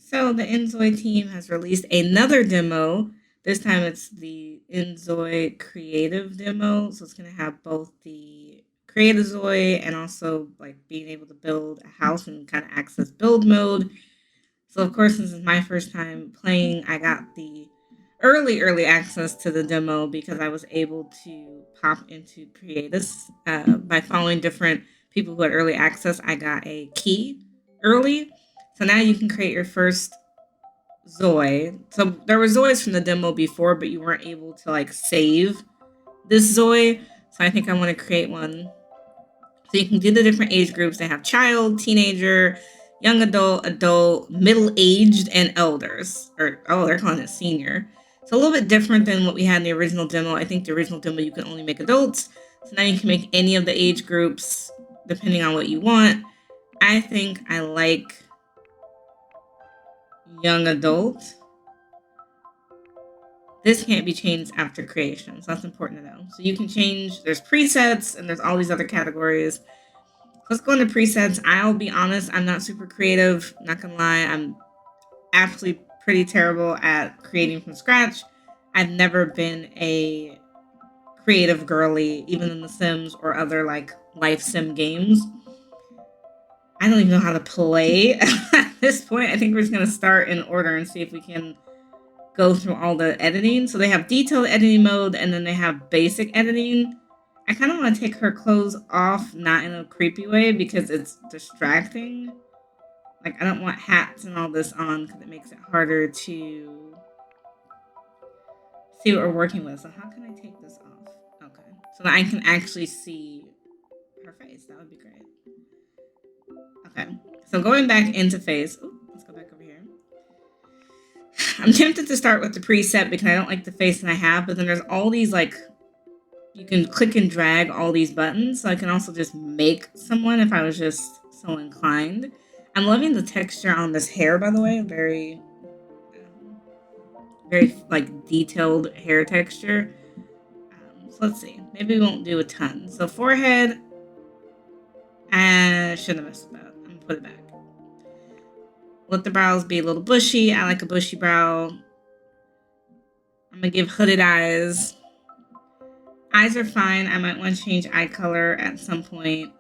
So the Inzoi team has released another demo. This time it's the Inzoi creative demo. So it's going to have both the Create-a-Zoi and also like being able to build a house and kind of access build mode. So of course, this is my first time playing. I got the early access to the demo because I was able to pop into Creatus by following different people who had early access. I got a key early, so now you can create your first Zoi. So there were Zois from the demo before, but you weren't able to like save this Zoi. So I think I want to create one. So you can do the different age groups. They have child, teenager, young adult, middle aged, and elders. Or oh, they're calling it senior. It's a little bit different than what we had in the original demo. I think the original demo you could only make adults. So now you can make any of the age groups depending on what you want. I think I like young adult. This can't be changed after creation, so that's important to know. So you can change, there's presets and there's all these other categories. Let's go into presets. I'll be honest, I'm not super creative. Not gonna lie, I'm actually pretty terrible at creating from scratch. I've never been a creative girly, even in The Sims or other like life sim games. I don't even know how to play at this point. I think we're just gonna start in order and see if we can go through all the editing. So they have detailed editing mode and then they have basic editing. I kind of want to take her clothes off, not in a creepy way because it's distracting. Like, I don't want hats and all this on because it makes it harder to see what we're working with. So how can I take this off? Okay. So that I can actually see her face. That would be great. Okay. So going back into face. Ooh, let's go back over here. I'm tempted to start with the preset because I don't like the face that I have, but then there's all these like you can click and drag all these buttons, so I can also just make someone if I was just so inclined. I'm loving the texture on this hair, by the way. Very like detailed hair texture. So let's see. Maybe we won't do a ton. So forehead, I shouldn't have messed up. I'm gonna put it back. Let the brows be a little bushy. I like a bushy brow. I'm gonna give hooded eyes. Eyes are fine. I might want to change eye color at some point.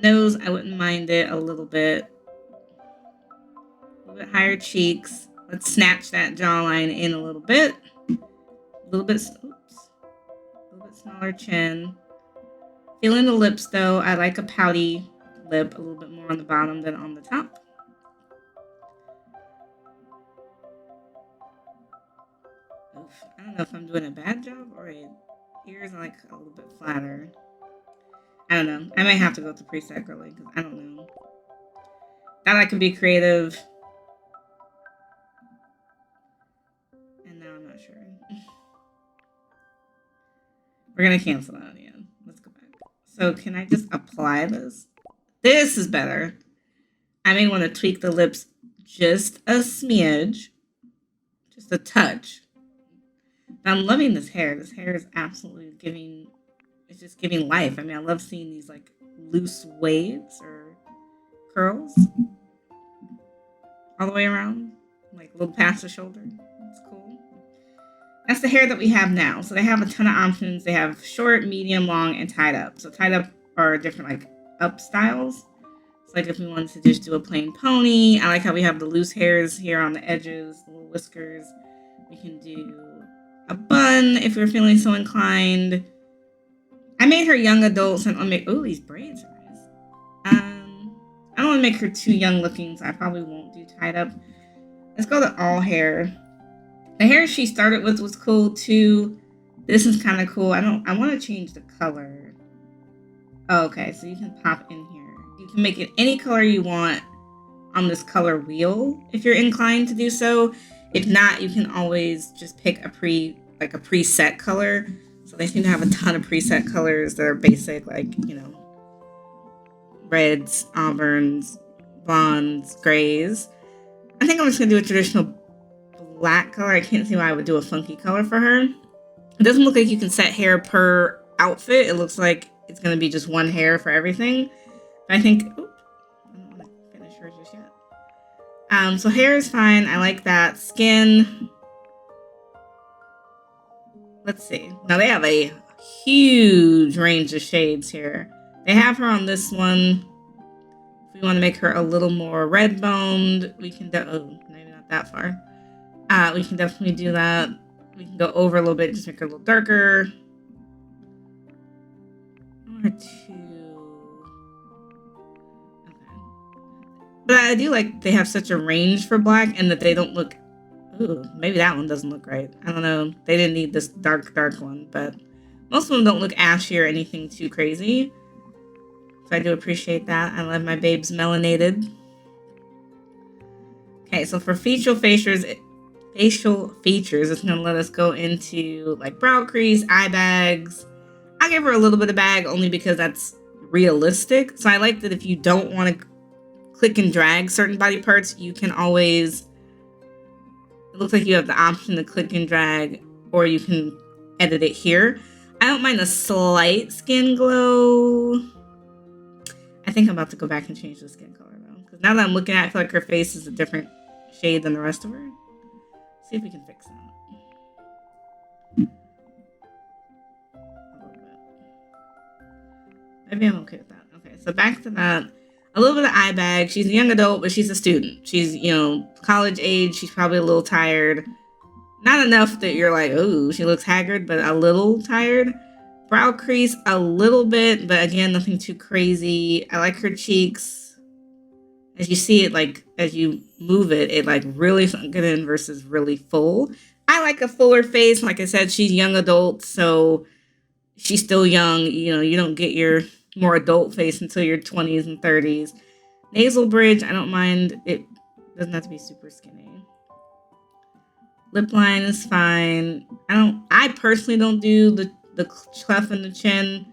Nose, I wouldn't mind it a little bit. A little bit higher cheeks. Let's snatch that jawline in a little bit. A little bit, oops. A little bit smaller chin. Feeling the lips though, I like a pouty lip a little bit more on the bottom than on the top. Oof, I don't know if I'm doing a bad job or ears are like a little bit flatter. I don't know. I might have to go to preset girly because I don't know. Thought I could be creative. And now I'm not sure. We're going to cancel that at the end. Let's go back. So can I just apply this? This is better. I may want to tweak the lips just a smidge. Just a touch. But I'm loving this hair. This hair is absolutely giving, it's just giving life. I mean, I love seeing these like loose waves or curls all the way around, like a little past the shoulder. That's cool. That's the hair that we have now. So they have a ton of options. They have short, medium, long, and tied up. So tied up are different like up styles. So like if we wanted to just do a plain pony, I like how we have the loose hairs here on the edges, the little whiskers. We can do a bun if we're feeling so inclined. I made her young adult, and I'll make these braids are nice. I don't want to make her too young looking, so I probably won't do tied up. Let's go to all hair. The hair she started with was cool too. This is kind of cool. I want to change the color. Oh, okay, so you can pop in here. You can make it any color you want on this color wheel if you're inclined to do so. If not, you can always just pick a preset color. So they seem to have a ton of preset colors that are basic, like, reds, auburns, blondes, grays. I think I'm just going to do a traditional black color. I can't see why I would do a funky color for her. It doesn't look like you can set hair per outfit. It looks like it's going to be just one hair for everything. But I think, I don't want to finish hers just yet. So hair is fine. I like that. Skin. Let's see. Now they have a huge range of shades here. They have her on this one. If we want to make her a little more red boned, we can oh, maybe not that far. We can definitely do that. We can go over a little bit, just make her a little darker. Or two. Okay. But I do like they have such a range for black and that they don't look. Ooh, maybe that one doesn't look right. I don't know. They didn't need this dark one, but most of them don't look ashy or anything too crazy. So I do appreciate that. I love my babes melanated. Okay, so for facial features, it's going to let us go into like brow crease, eye bags. I give her a little bit of bag only because that's realistic. So I like that if you don't want to click and drag certain body parts, you can always, it looks like you have the option to click and drag, or you can edit it here. I don't mind a slight skin glow. I think I'm about to go back and change the skin color though, because now that I'm looking at it, I feel like her face is a different shade than the rest of her. See if we can fix that. A little bit. Maybe I'm okay with that. Okay, so back to that. A little bit of eye bag. She's a young adult, but she's a student. She's, college age. She's probably a little tired. Not enough that you're like, oh, she looks haggard, but a little tired. Brow crease a little bit, but again, nothing too crazy. I like her cheeks. As you see it, like, as you move it, it like really sunken in versus really full. I like a fuller face. Like I said, she's young adult, so she's still young. You don't get your more adult face until your 20s and 30s. Nasal bridge, I don't mind. It doesn't have to be super skinny. Lip line is fine. I personally don't do the cleft in the chin.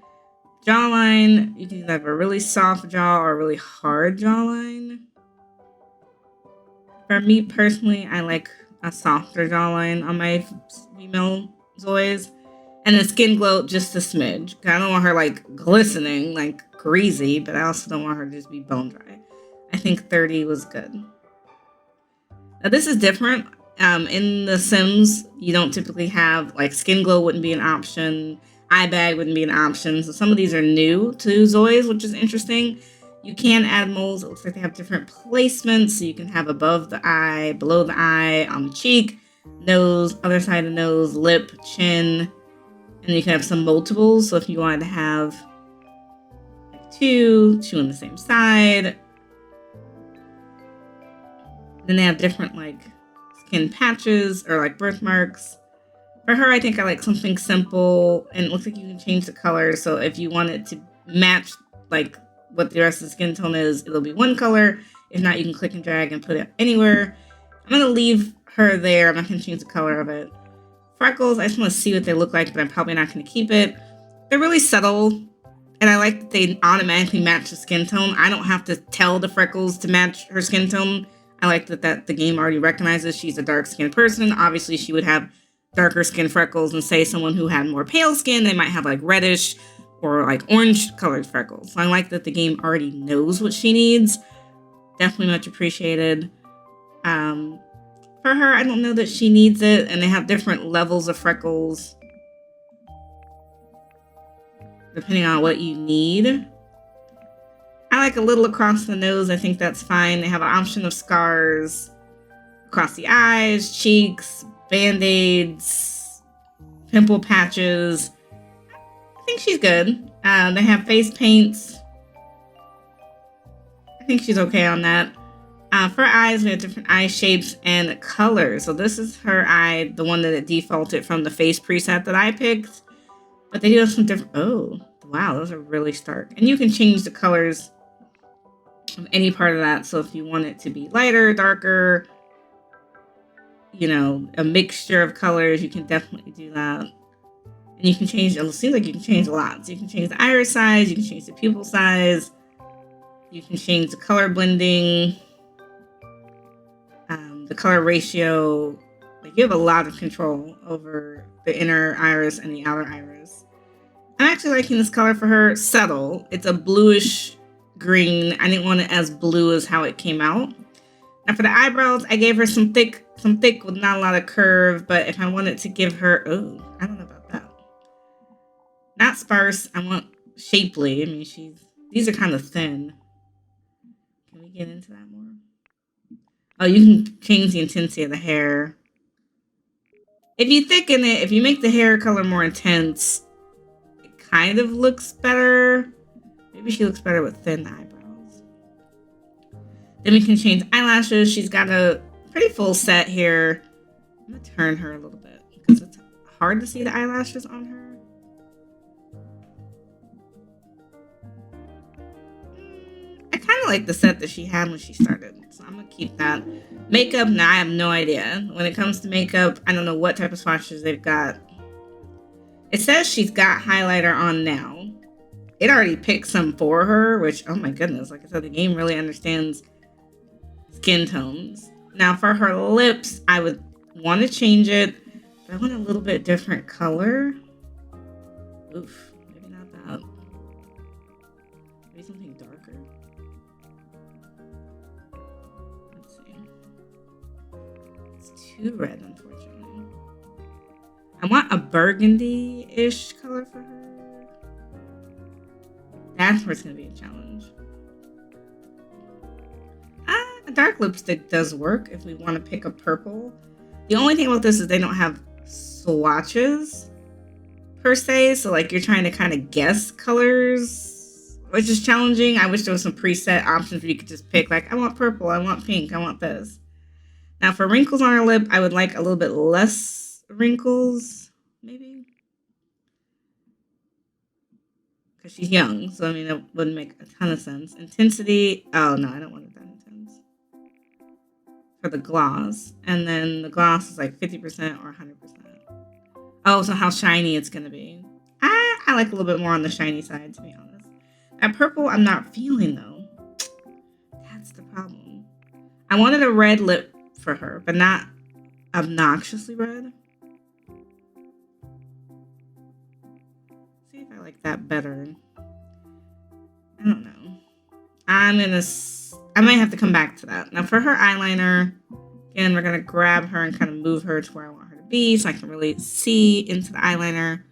Jawline, you can have a really soft jaw or a really hard jawline. For me personally, I like a softer jawline on my female Zois. And the skin glow just a smidge. I don't want her like glistening, like greasy, but I also don't want her to just be bone dry. I think 30 was good. Now this is different. In The Sims, you don't typically have, like, skin glow wouldn't be an option. Eye bag wouldn't be an option. So some of these are new to Zois, which is interesting. You can add moles. It looks like they have different placements. So you can have above the eye, below the eye, on the cheek, nose, other side of the nose, lip, chin. And you can have some multiples. So if you wanted to have like two on the same side. Then they have different, like, skin patches or like birthmarks. For her, I think I like something simple, and it looks like you can change the color. So if you want it to match like what the rest of the skin tone is, it'll be one color. If not, you can click and drag and put it anywhere. I'm going to leave her there. I'm not going to change the color of it. Freckles, I just want to see what they look like, but I'm probably not going to keep it. They're really subtle, and I like that they automatically match the skin tone. I don't have to tell the freckles to match her skin tone. I like that the game already recognizes she's a dark-skinned person. Obviously, she would have darker skin freckles, and say someone who had more pale skin, they might have like reddish or like orange-colored freckles. So I like that the game already knows what she needs. Definitely much appreciated. For her, I don't know that she needs it, and they have different levels of freckles depending on what you need. I like a little across the nose. I think that's fine. They have an option of scars across the eyes, cheeks, band-aids, pimple patches. I think she's good. They have face paints. I think she's okay on that. For eyes, we have different eye shapes and colors. So this is her eye, the one that it defaulted from the face preset that I picked. But they do have some different... Oh, wow, those are really stark. And you can change the colors of any part of that. So if you want it to be lighter, darker, a mixture of colors, you can definitely do that. And you can change, it seems like you can change a lot. So you can change the iris size, you can change the pupil size, you can change the color blending, the color ratio. Like, you have a lot of control over the inner iris and the outer iris. I'm actually liking this color for her. Subtle. It's a bluish green. I didn't want it as blue as how it came out. Now for the eyebrows, I gave her some thick with not a lot of curve. But if I wanted to give her, oh, I don't know about that. Not sparse. I want shapely. I mean, these are kind of thin. Can we get into that more? Oh, you can change the intensity of the hair. If you thicken it, if you make the hair color more intense, it kind of looks better. Maybe she looks better with thin eyebrows. Then we can change eyelashes. She's got a pretty full set here. I'm going to turn her a little bit because it's hard to see the eyelashes on her. I kind of like the set that she had when she started, so I'm going to keep that. Makeup, nah, I have no idea. When it comes to makeup, I don't know what type of swatches they've got. It says she's got highlighter on now. It already picked some for her, which, oh my goodness, like I said, the game really understands skin tones. Now for her lips, I would want to change it, but I want a little bit different color. Oof, maybe not that. Maybe something darker. Let's see. It's too red, unfortunately. I want a burgundy-ish color for her. That's where it's going to be a challenge. A dark lipstick does work if we want to pick a purple. The only thing about this is they don't have swatches per se. So like you're trying to kind of guess colors, which is challenging. I wish there was some preset options where you could just pick like, I want purple, I want pink, I want this. Now for wrinkles on her lip, I would like a little bit less wrinkles, maybe. Because she's young, so I mean, that wouldn't make a ton of sense. Intensity, oh no, I don't want it that intense. For the gloss, and then the gloss is like 50% or 100%. Oh, so how shiny it's going to be. I like a little bit more on the shiny side, to be honest. That purple, I'm not feeling, though. That's the problem. I wanted a red lip for her, but not obnoxiously red. See if I like that better. I don't know. I might have to come back to that. Now for her eyeliner, again, we're going to grab her and kind of move her to where I want her to be so I can really see into the eyeliner.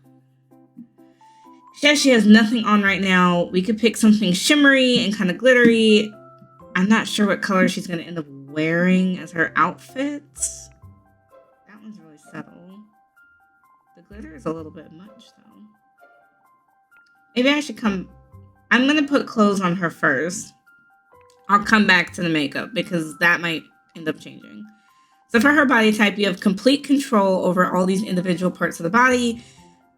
She has nothing on right now. We could pick something shimmery and kind of glittery. I'm not sure what color she's going to end up wearing as her outfit. That one's really subtle. The glitter is a little bit much, though. Maybe I should I'm going to put clothes on her first. I'll come back to the makeup because that might end up changing. So for her body type, you have complete control over all these individual parts of the body.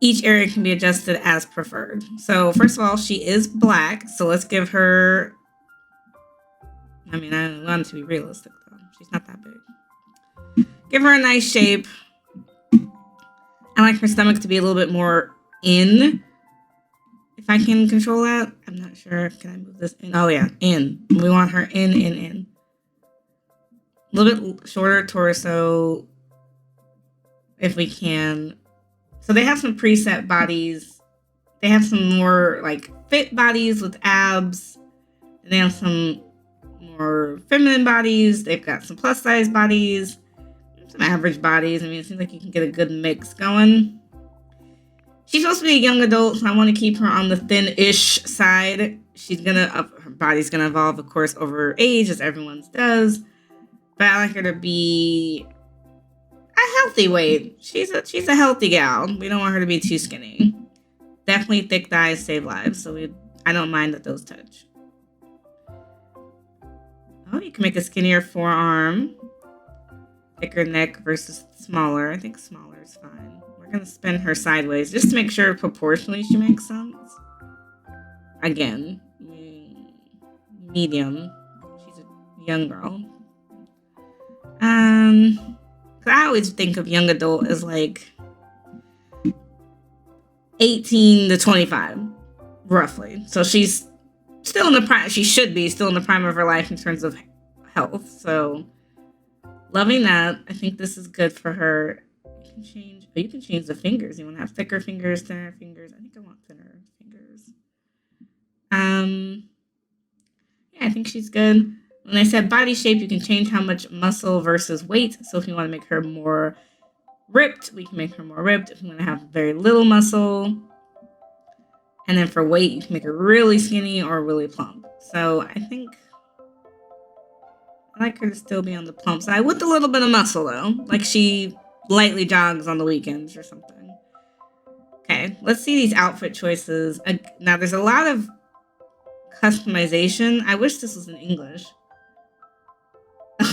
Each area can be adjusted as preferred. So first of all, she is black. So let's give her, I mean, I want it to be realistic though. She's not that big. Give her a nice shape. I like her stomach to be a little bit more in. If I can control that, I'm not sure. Can I move this in? Oh yeah, in. We want her in. A little bit shorter torso if we can. So they have some preset bodies. They have some more like fit bodies with abs. And they have some more feminine bodies. They've got some plus size bodies. Some average bodies. I mean, it seems like you can get a good mix going. She's supposed to be a young adult, so I want to keep her on the thin-ish side. Her body's going to evolve, of course, over age, as everyone's does. But I like her to be a healthy weight. She's a healthy gal. We don't want her to be too skinny. Definitely thick thighs save lives, so I don't mind that those touch. Oh, you can make a skinnier forearm. Thicker neck versus smaller. I think smaller is fine. We're going to spin her sideways just to make sure proportionally she makes sense. Again, medium. She's a young girl. I always think of young adult as like 18 to 25, roughly. So she's still in the prime. She should be still in the prime of her life in terms of health. So loving that. I think this is good for her. You can change the fingers. You want to have thicker fingers, thinner fingers. I think I want thinner fingers. Yeah, I think she's good. When I said body shape, you can change how much muscle versus weight. So if you want to make her more ripped, we can make her more ripped. If you want to have very little muscle, and then for weight, you can make her really skinny or really plump. So I think I like her to still be on the plump side with a little bit of muscle though. Like she lightly jogs on the weekends or something. Okay, let's see these outfit choices. Now there's a lot of customization. I wish this was in English.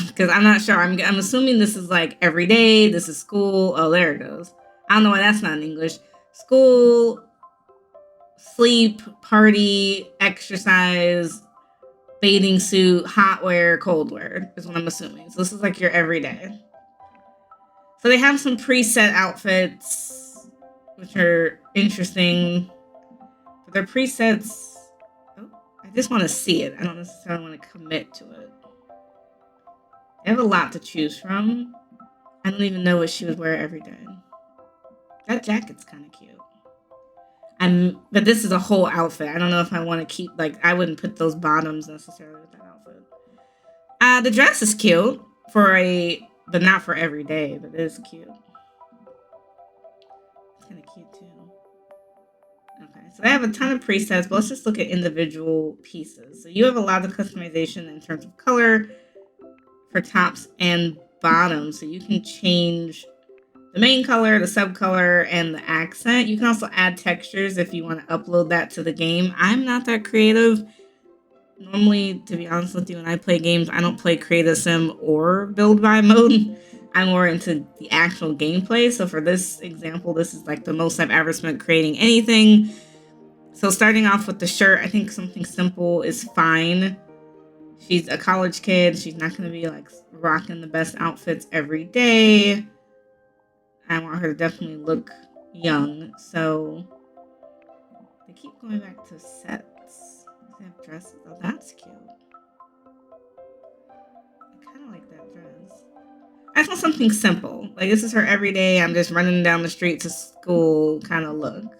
Because I'm not sure. I'm assuming this is like every day. This is school. Oh, there it goes. I don't know why that's not in English. School, sleep, party, exercise, bathing suit, hot wear, cold wear is what I'm assuming. So this is like your everyday. So they have some preset outfits, which are interesting. But their presets, I just want to see it. I don't necessarily want to commit to it. They have a lot to choose from. I don't even know what she would wear every day. That jacket's kind of cute. But this is a whole outfit. I don't know if I want to keep, like, I wouldn't put those bottoms necessarily with that outfit. The dress is cute but not for every day, but it is cute. It's kind of cute too. Okay, so they have a ton of presets, but let's just look at individual pieces. So you have a lot of customization in terms of color for tops and bottoms. So you can change the main color, the subcolor, and the accent. You can also add textures if you want to upload that to the game. I'm not that creative. Normally, to be honest with you, when I play games, I don't play Create-a-Sim or build by mode. I'm more into the actual gameplay. So for this example, this is like the most I've ever spent creating anything. So starting off with the shirt, I think something simple is fine. She's a college kid. She's not going to be like rocking the best outfits every day. I want her to definitely look young. So they keep going back to sets. They have dresses. Oh, that's cute. I kind of like that dress. I just want something simple. Like this is her everyday. I'm just running down the street to school kind of look.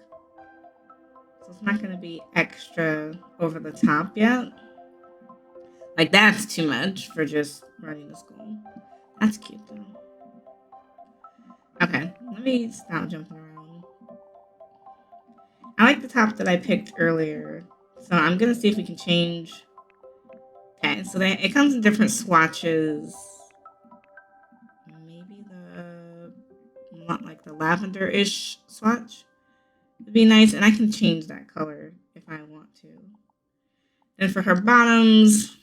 So it's not going to be extra over the top yet. Like that's too much for just running to school. That's cute though. Okay, let me stop jumping around. I like the top that I picked earlier. So I'm going to see if we can change. Okay, so it comes in different swatches. Maybe the lavender-ish swatch would be nice. And I can change that color if I want to. And for her bottoms,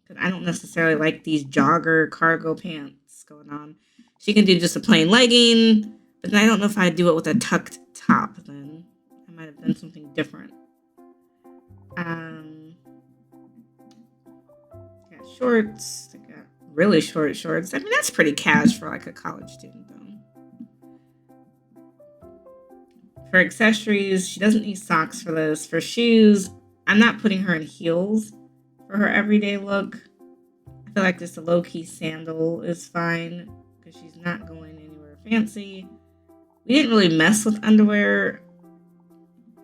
because I don't necessarily like these jogger cargo pants going on. She can do just a plain legging, but then I don't know if I'd do it with a tucked top. Then I might have done something different. Got shorts. I got really short shorts. I mean, that's pretty cash for like a college student, though. For accessories, she doesn't need socks for this. For shoes, I'm not putting her in heels for her everyday look. I feel like just a low-key sandal is fine because she's not going anywhere fancy. We didn't really mess with underwear.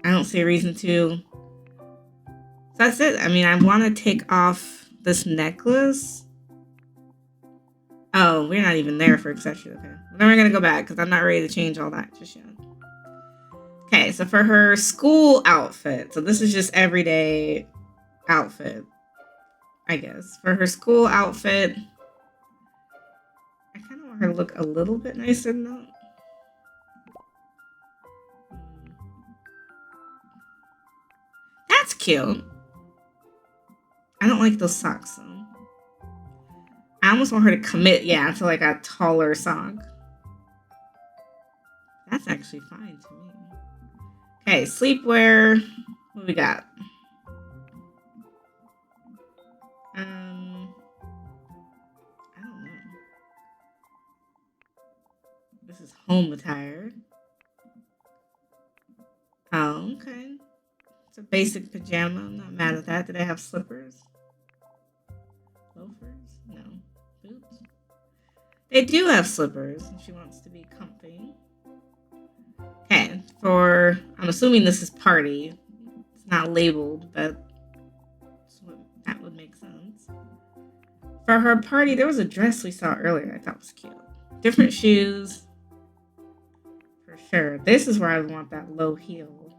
I don't see a reason to. So that's it. I mean, I want to take off this necklace. Oh, we're not even there for accessories. Okay. Well, then we're going to go back because I'm not ready to change all that just yet. Okay, so for her school outfit. So this is just everyday outfit, I guess. For her school outfit, I kind of want her to look a little bit nicer than that. That's cute. I don't like those socks, though. I almost want her to commit, to like a taller sock. That's actually fine to me. Okay, sleepwear. What we got? I don't know. This is home attire. Oh, okay. It's a basic pajama. I'm not mad at that. Do they have slippers? Loafers? No. Boots? They do have slippers. She wants to be comfy. Okay, I'm assuming this is party. It's not labeled, but that would make sense. For her party, there was a dress we saw earlier I thought was cute. Different shoes. For sure. This is where I want that low heel.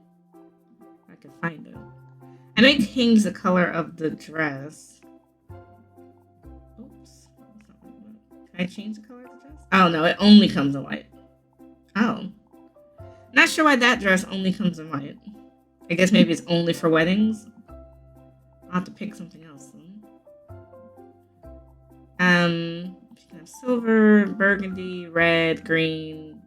I can find it. I may change the color of the dress. Oops. Can I change the color of the dress? Oh, no. It only comes in white. Oh. Not sure why that dress only comes in white. I guess maybe it's only for weddings. I'll have to pick something else then. She can have silver, burgundy, red, green,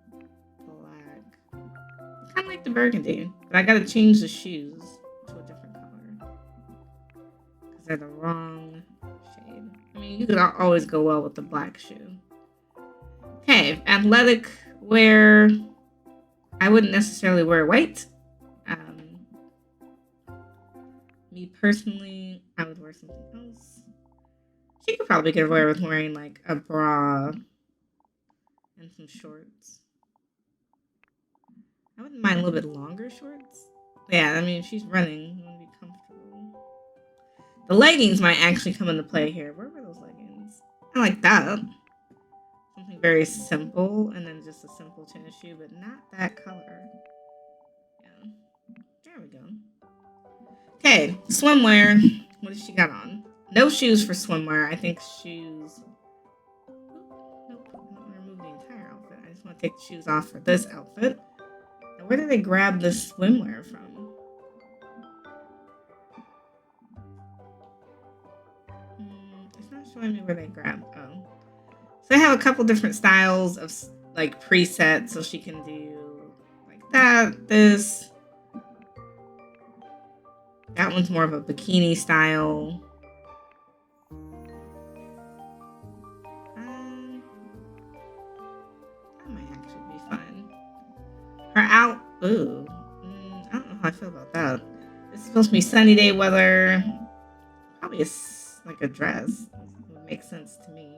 black. I kind of like the burgundy, but I gotta change the shoes to a different color because they're the wrong shade. I mean, you could always go well with the black shoe. Okay, athletic wear. I wouldn't necessarily wear white. Me personally, I would wear something else. She could probably get away with wearing like a bra and some shorts. I wouldn't mind a little bit longer shorts. Yeah, I mean, if she's running, you want to be comfortable. The leggings might actually come into play here. Where were those leggings? I like that. Something very simple, and then just a simple tennis shoe, but not that color. Yeah, there we go. Okay, swimwear. What does she got on? No shoes for swimwear. I think shoes. Nope, I don't want to remove the entire outfit. I just want to take the shoes off for this outfit. Now, where did they grab this swimwear from? It's not showing me where they grabbed. Oh. So I have a couple different styles of like presets, so she can do like that, this. That one's more of a bikini style. That might actually be fun. Her out. Ooh. I don't know how I feel about that. This is supposed to be sunny day weather. Probably like a dress. It would make sense to me.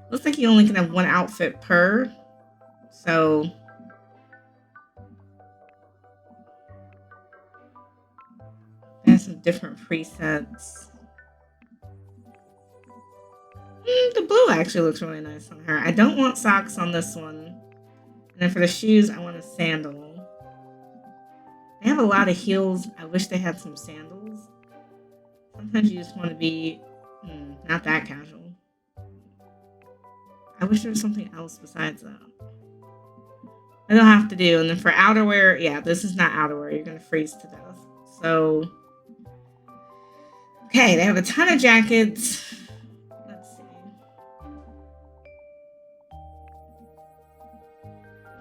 Looks like you only can have one outfit per. So. There's some different presets. The blue actually looks really nice on her. I don't want socks on this one. And then for the shoes, I want a sandal. They have a lot of heels. I wish they had some sandals. Sometimes you just want to be not that casual. I wish there was something else besides that. I don't have to do. And then for outerwear, yeah, this is not outerwear. You're going to freeze to death. So, okay, they have a ton of jackets. Let's see.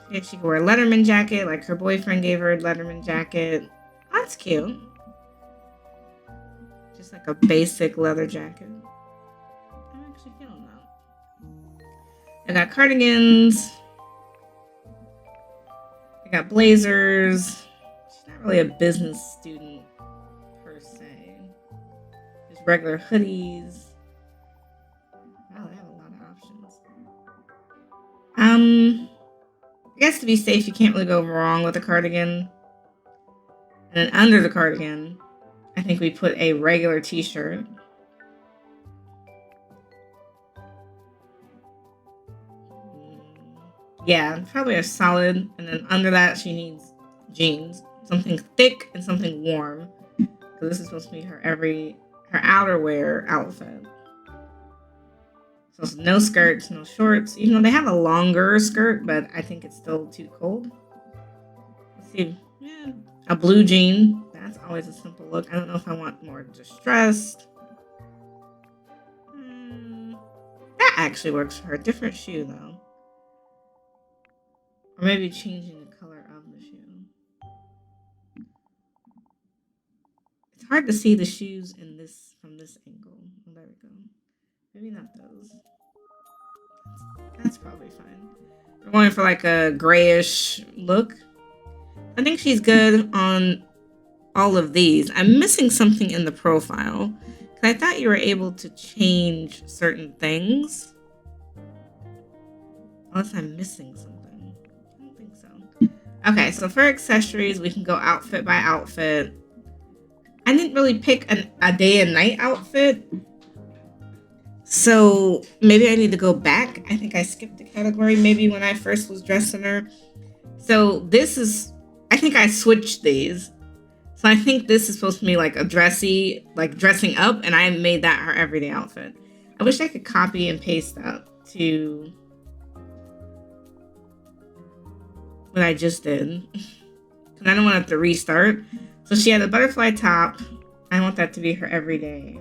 Okay, she can wear a Letterman jacket, like her boyfriend gave her a Letterman jacket. That's cute. Just like a basic leather jacket. I'm actually feeling that. I got cardigans. I got blazers. She's not really a business student per se. Just regular hoodies. Wow, they have a lot of options. I guess to be safe, you can't really go wrong with a cardigan. And then under the cardigan, I think we put a regular t-shirt. Yeah, probably a solid. And then under that, she needs jeans. Something thick and something warm. So this is supposed to be her outerwear outfit. So it's no skirts, no shorts. Even though they have a longer skirt, but I think it's still too cold. Let's see. Yeah, a blue jean. That's always a simple look. I don't know if I want more distressed. That actually works for her. Different shoe, though. Or maybe changing the color of the shoe. It's hard to see the shoes in this from this angle. Oh, there we go. Maybe not those. That's probably fine. We're going for like a grayish look. I think she's good on all of these. I'm missing something in the profile. I thought you were able to change certain things. Unless I'm missing something. I don't think so. Okay, so for accessories, we can go outfit by outfit. I didn't really pick a day and night outfit. So maybe I need to go back. I think I skipped a category maybe when I first was dressing her. So this is, I think I switched these. So I think this is supposed to be like a dressy, like dressing up, and I made that her everyday outfit. I wish I could copy and paste that to what I just did. Because I don't want to have to restart. So she had a butterfly top. I want that to be her everyday.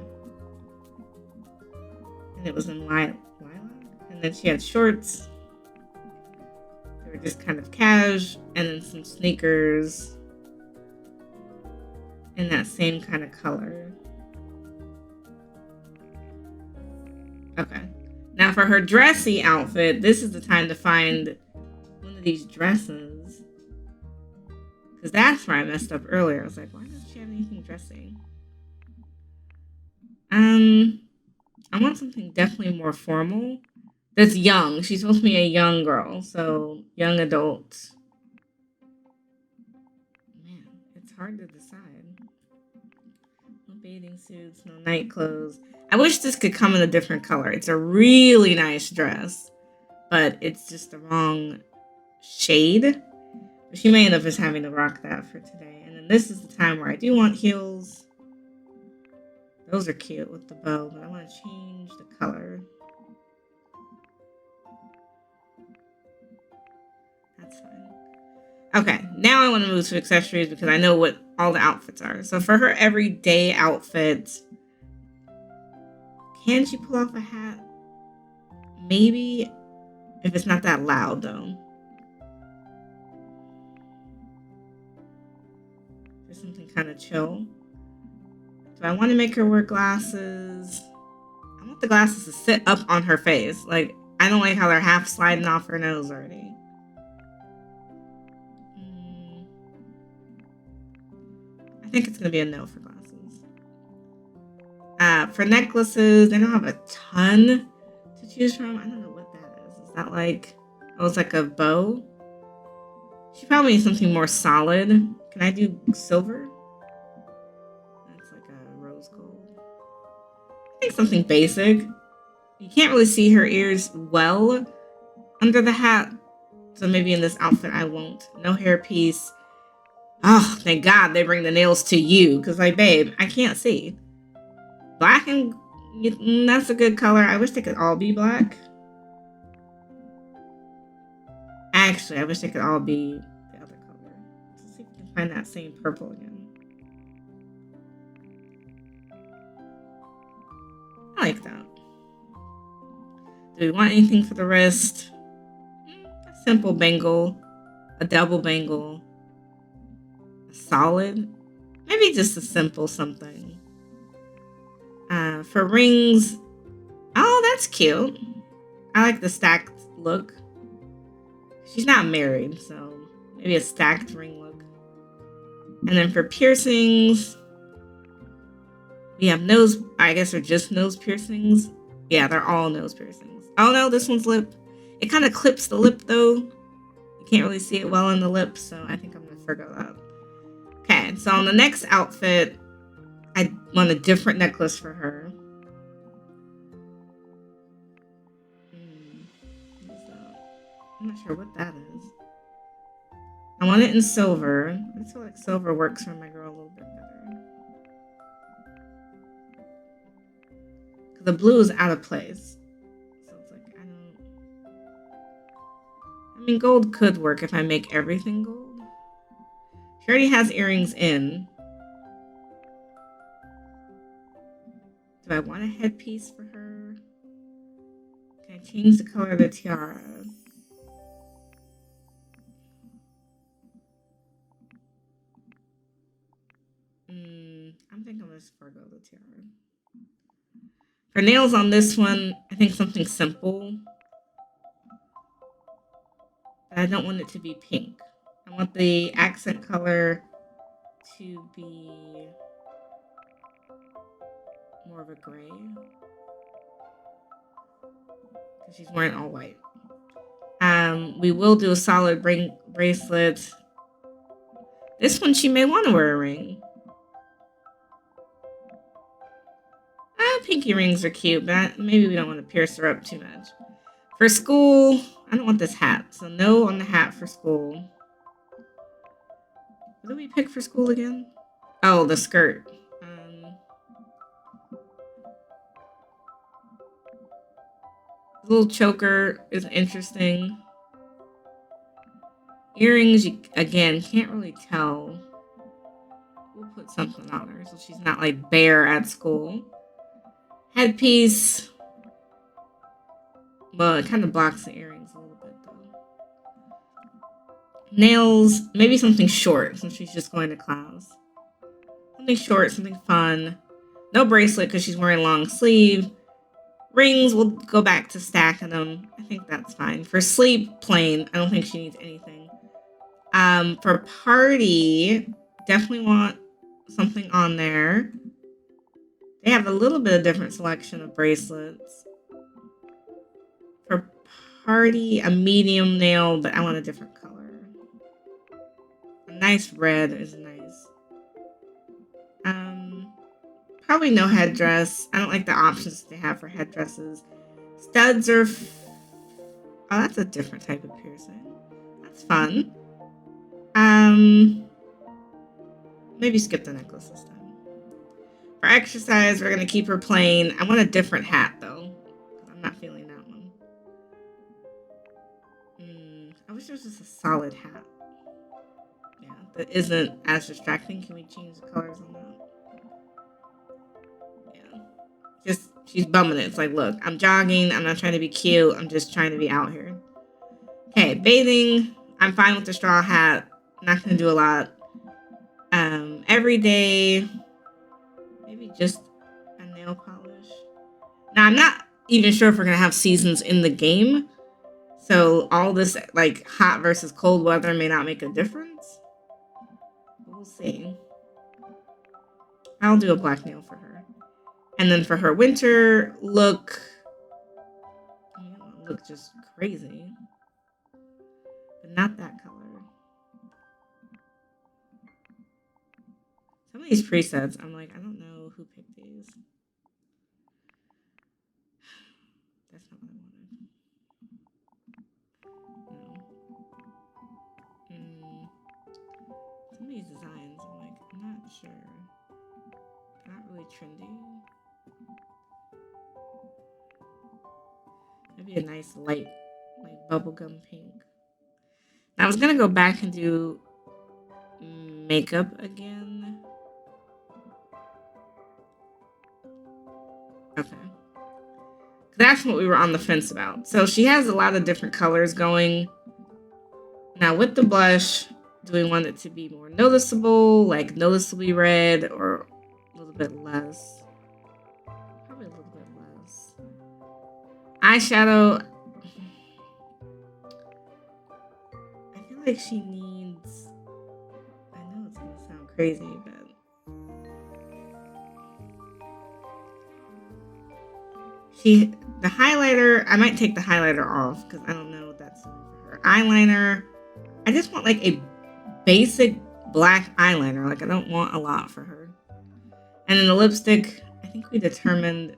And it was in lilac. And then she had shorts. They were just kind of cash. And then some sneakers in that same kind of color. Okay. Now for her dressy outfit, this is the time to find one of these dresses. Because that's where I messed up earlier. I was like, why doesn't she have anything dressy? I want something definitely more formal. That's young. She's supposed to be a young girl. So young adult. Man, it's hard to decide. No bathing suits, no night clothes. I wish this could come in a different color. It's a really nice dress, but it's just the wrong shade. But she may end up just having to rock that for today. And then this is the time where I do want heels. Those are cute with the bow, but I want to change the color. That's fine. Okay, now I want to move to accessories because I know what all the outfits are. So for her everyday outfit, can she pull off a hat? Maybe, if it's not that loud though. Just something kind of chill. Do I want to make her wear glasses? I want the glasses to sit up on her face. Like, I don't like how they're half sliding off her nose already. I think it's going to be a no for glasses. For necklaces, they don't have a ton to choose from. I don't know what that is. Is that like, oh, it's like a bow? She probably needs something more solid. Can I do silver? That's like a rose gold. I think something basic. You can't really see her ears well under the hat. So maybe in this outfit I won't. No hairpiece. Oh, thank God they bring the nails to you. Because, like, babe, I can't see. Black and that's a good color. I wish they could all be black. Actually, I wish they could all be the other color. Let's see if we can find that same purple again. I like that. Do we want anything for the wrist? A simple bangle. A double bangle. A solid. Maybe just a simple something. For rings, oh, that's cute. I like the stacked look. She's not married, so maybe a stacked ring look. And then for piercings, we have nose, I guess they're just nose piercings. Yeah, they're all nose piercings. Oh no, this one's lip. It kind of clips the lip though. You can't really see it well in the lip, so I think I'm going to forgo that. Okay, so on the next outfit, I want a different necklace for her. What is that? I'm not sure what that is. I want it in silver. I feel like silver works for my girl a little bit better. Because the blue is out of place. So it's like, I mean, gold could work if I make everything gold. She already has earrings in. Do I want a headpiece for her? Can I change the color of the tiara? I'm thinking I'm just forgo the tiara. For nails on this one, I think something simple. But I don't want it to be pink. I want the accent color to be more of a gray. Because she's wearing all white. We will do a solid ring bracelet. This one she may want to wear a ring. pinky rings are cute, but maybe we don't want to pierce her up too much. For school, I don't want this hat. So no on the hat for school. What did we pick for school again? Oh, the skirt. The little choker is interesting. Earrings, you, again, can't really tell. We'll put something on her so she's not like bare at school. Headpiece. Well, it kind of blocks the earrings a little bit though. Nails, maybe something short since she's just going to class. Something short, something fun. No bracelet because she's wearing long sleeve. Rings, we'll go back to stacking them. I think that's fine. For sleep, plain. I don't think she needs anything. For party, definitely want something on there. They have a little bit of different selection of bracelets. For party, a medium nail, but I want a different color. A nice red is nice. Probably no headdress. I don't like the options they have for headdresses. Studs are... Oh, that's a different type of piercing. That's fun. Maybe skip the necklace this time. For exercise, we're going to keep her plain. I want a different hat, though. I'm not feeling that one. I wish there was just a solid hat. Yeah, that isn't as distracting. Can we change the colors on that? Yeah. Just, she's bumming it. It's like, look, I'm jogging. I'm not trying to be cute. I'm just trying to be out here. Okay, bathing. I'm fine with the straw hat. Not going to do a lot. Every day, maybe just a nail polish. Now, I'm not even sure if we're going to have seasons in the game. So all this like hot versus cold weather may not make a difference. We'll see. I'll do a black nail for her. And then for her winter look, I mean, it look just crazy. But not that color. Some of these presets, I'm like, I don't know who picked these. That's not what I wanted. No. Some of these designs, I'm like, I'm not sure. They're not really trendy. Maybe a nice light, like bubblegum pink. Now, I was going to go back and do makeup again. Okay. That's what we were on the fence about. So she has a lot of different colors going. Now with the blush, do we want it to be more noticeable, like noticeably red, or a little bit less? Probably a little bit less. Eyeshadow. I feel like she needs... I know it's going to sound crazy, but... The highlighter, I might take the highlighter off because I don't know what that's doing for her. Eyeliner, I just want like a basic black eyeliner. Like I don't want a lot for her. And then the lipstick, I think we determined,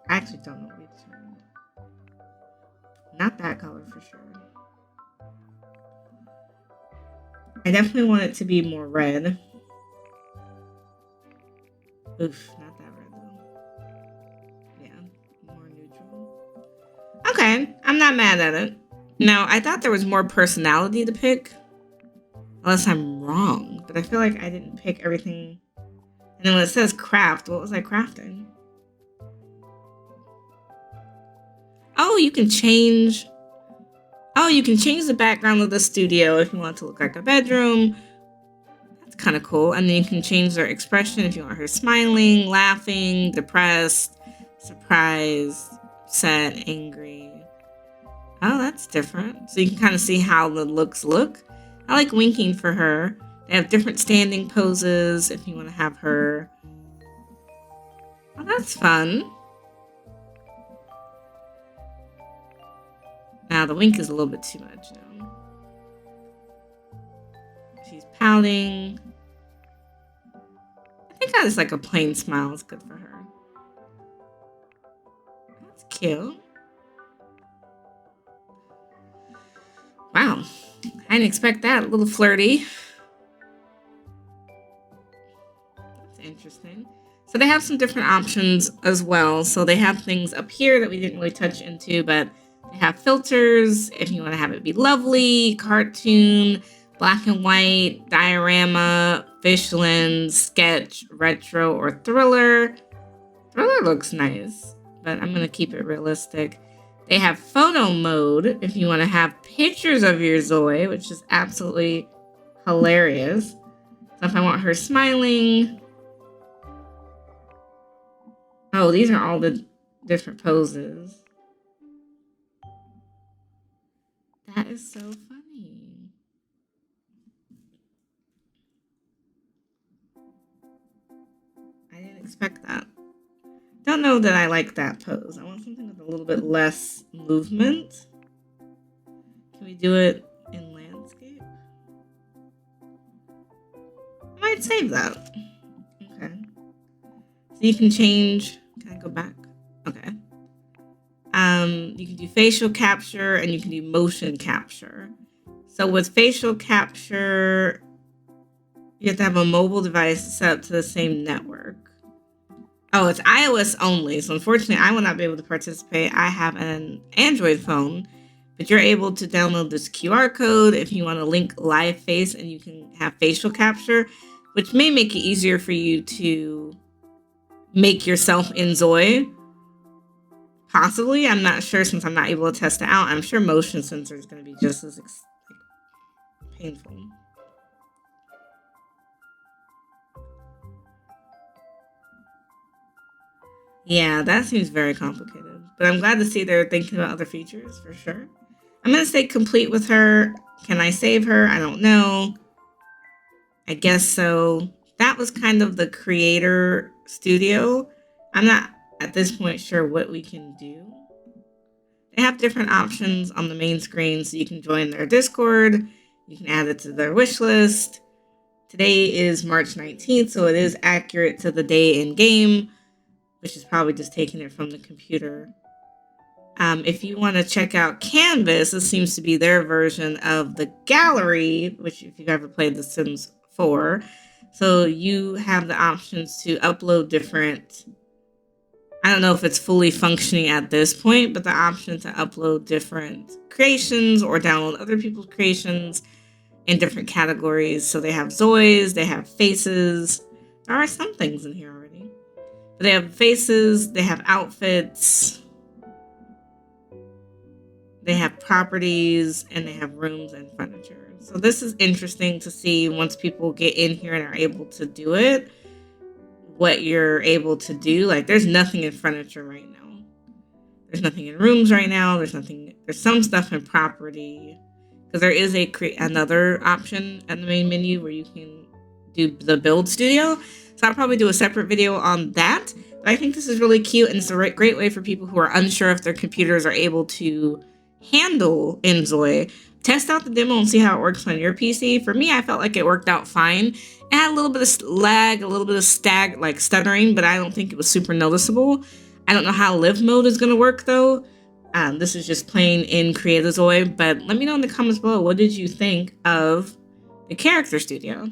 I actually don't know what we determined. Not that color for sure. I definitely want it to be more red. Oof, not that red though. Yeah, more neutral. Okay, I'm not mad at it. Now, I thought there was more personality to pick. Unless I'm wrong. But I feel like I didn't pick everything. And then when it says craft, what was I crafting? Oh, you can change... Oh, you can change the background of the studio if you want it to look like a bedroom. That's kind of cool. And then you can change their expression if you want her smiling, laughing, depressed, surprised, upset, angry. Oh, that's different. So you can kind of see how the looks look. I like winking for her. They have different standing poses if you want to have her. Oh, that's fun. Now, the wink is a little bit too much now. She's pouting. I think got is like a plain smile. It's good for her. That's cute. Wow. I didn't expect that. A little flirty. That's interesting. So they have some different options as well. So they have things up here that we didn't really touch into, but they have filters if you want to have it be lovely, cartoon, black and white, diorama, fish lens, sketch, retro, or thriller. Thriller looks nice, but I'm going to keep it realistic. They have photo mode if you want to have pictures of your Zoi, which is absolutely hilarious. So if I want her smiling... Oh, these are all the different poses. That is so funny. I didn't expect that. Don't know that I like that pose. I want something with a little bit less movement. Can we do it in landscape? I might save that. Okay. So you can change. Can I go back? Okay. You can do facial capture and you can do motion capture. So with facial capture, you have to have a mobile device set up to the same network. Oh, it's iOS only. So unfortunately, I will not be able to participate. I have an Android phone, but you're able to download this QR code if you want to link live face and you can have facial capture, which may make it easier for you to make yourself Inzoi. Possibly. I'm not sure since I'm not able to test it out. I'm sure motion sensor is going to be just as painful. Yeah, that seems very complicated. But I'm glad to see they're thinking about other features for sure. I'm going to say complete with her. Can I save her? I don't know. I guess so. That was kind of the creator studio. I'm not at this point sure what we can do. They have different options on the main screen, so you can join their Discord. You can add it to their wish list. Today is March 19th, so it is accurate to the day in game, which is probably just taking it from the computer. If you want to check out Canvas, this seems to be their version of the gallery, which if you've ever played The Sims 4. So you have the options to upload different... I don't know if it's fully functioning at this point, but the option to upload different creations or download other people's creations in different categories. So they have Zois, they have faces. There are some things in here already. But they have faces, they have outfits, they have properties, and they have rooms and furniture. So this is interesting to see once people get in here and are able to do it, what you're able to do. Like there's nothing in furniture right now. There's nothing in rooms right now. There's some stuff in property. Because there is another option at the main menu where you can do the build studio. So I'll probably do a separate video on that. But I think this is really cute and it's a great way for people who are unsure if their computers are able to handle Inzoi. Test out the demo and see how it works on your PC. For me, I felt like it worked out fine. It had a little bit of lag, a little bit of stuttering, but I don't think it was super noticeable. I don't know how live mode is going to work though. This is just plain in Create-a-Zoi, but let me know in the comments below, what did you think of the character studio?